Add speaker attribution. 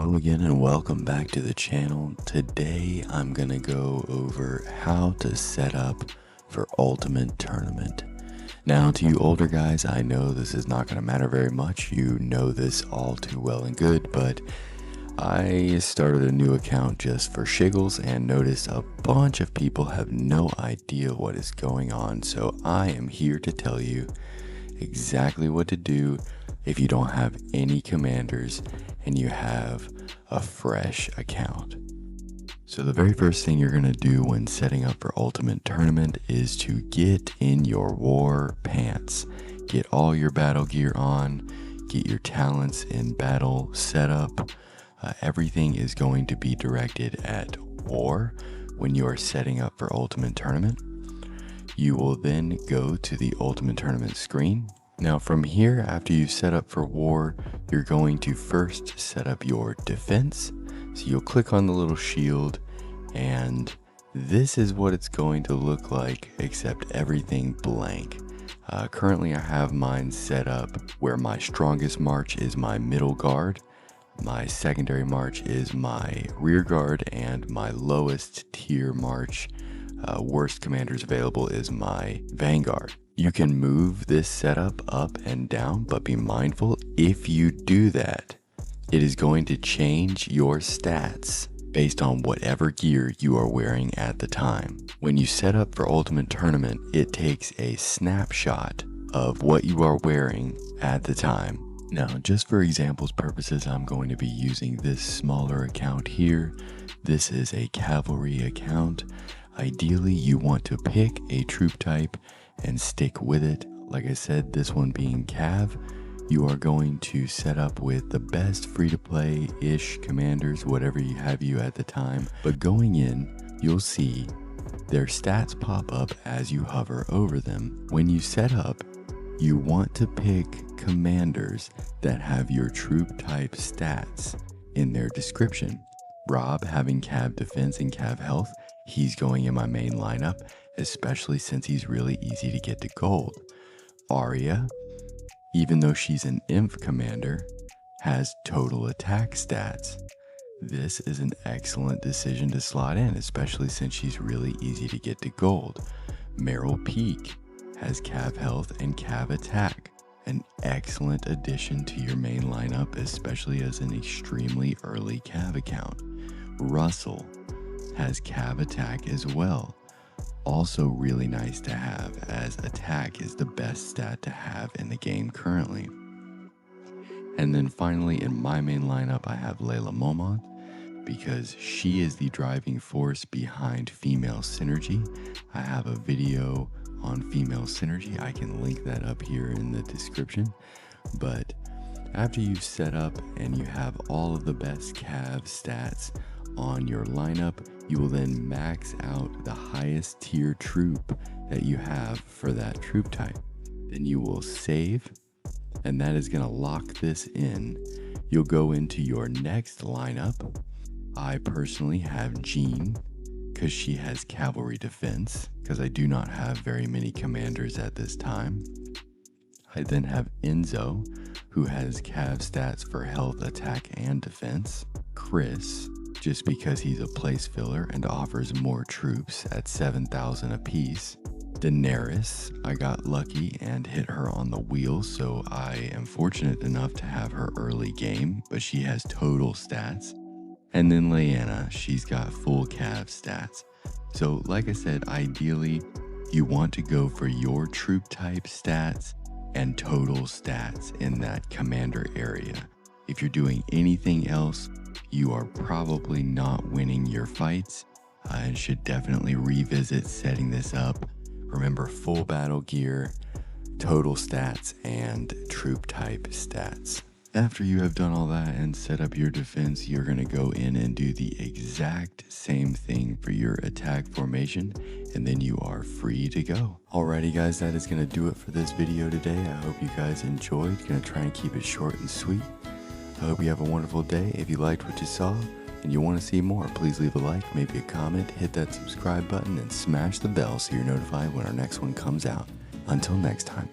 Speaker 1: Hello again and welcome back to the channel. Today I'm gonna go over how to set up for Ultimate Tournament. Now to you older guys, I know this is not gonna matter very much. You know this all too well and good, but I started a new account just for shiggles and noticed a bunch of people have no idea what is going on. So I am here to tell you exactly what to do if you don't have any commanders and you have a fresh account. So the very first thing you're gonna do when setting up for Ultimate Tournament is to get in your war pants. Get all your battle gear on, get your talents in battle set up. Everything is going to be directed at war when you are setting up for Ultimate Tournament. You will then go to the Ultimate Tournament screen. Now from here, after you set up for war, you're going to first set up your defense. So you'll click on the little shield and this is what it's going to look like, except everything blank. Currently I have mine set up where my strongest march is my middle guard, my secondary march is my rear guard, and my lowest tier march, worst commanders available, is my vanguard. You can move this setup up and down, but be mindful, if you do that, it is going to change your stats based on whatever gear you are wearing at the time. When you set up for Ultimate Tournament, it takes a snapshot of what you are wearing at the time. Now, just for examples purposes, I'm going to be using this smaller account here. This is a cavalry account. Ideally, you want to pick a troop type and stick with it. Like I said, this one being Cav, you are going to set up with the best free-to-play-ish commanders, whatever you have you at the time. But going in, you'll see their stats pop up as you hover over them. When you set up, you want to pick commanders that have your troop type stats in their description. Rob, having Cav defense and Cav health, he's going in my main lineup, especially since he's really easy to get to gold. Arya, even though she's an inf commander, has total attack stats. This is an excellent decision to slot in, especially since she's really easy to get to gold. Meryl Peak has Cav health and Cav attack, an excellent addition to your main lineup, especially as an extremely early Cav account. Russell has Cav attack as well. Also really nice to have, as attack is the best stat to have in the game currently. And then finally in my main lineup I have Layla Momont, because she is the driving force behind female synergy. I have a video on female synergy, I can link that up here in the description. But after you've set up and you have all of the best Cav stats on your lineup, you will then max out the highest tier troop that you have for that troop type. Then you will save, and that is going to lock this in. You'll go into your next lineup. I personally have Jean, because she has cavalry defense, because I do not have very many commanders at this time. I then have Enzo, who has Cav stats for health, attack, and defense. Chris, just because he's a place filler and offers more troops at 7,000 apiece. Daenerys, I got lucky and hit her on the wheel, so I am fortunate enough to have her early game, but she has total stats. And then Lyanna, she's got full Cav stats. So like I said, ideally, you want to go for your troop type stats and total stats in that commander area. If you're doing anything else, you are probably not winning your fights and should definitely revisit setting this up. Remember, full battle gear, total stats, and troop type stats. After you have done all that and set up your defense, you're going to go in and do the exact same thing for your attack formation, and then you are free to go. Alrighty guys, that is going to do it for this video today. I hope you guys enjoyed. Going to try and keep it short and sweet. I hope you have a wonderful day. If you liked what you saw and you want to see more, please leave a like, maybe a comment, hit that subscribe button, and smash the bell so you're notified when our next one comes out. Until next time.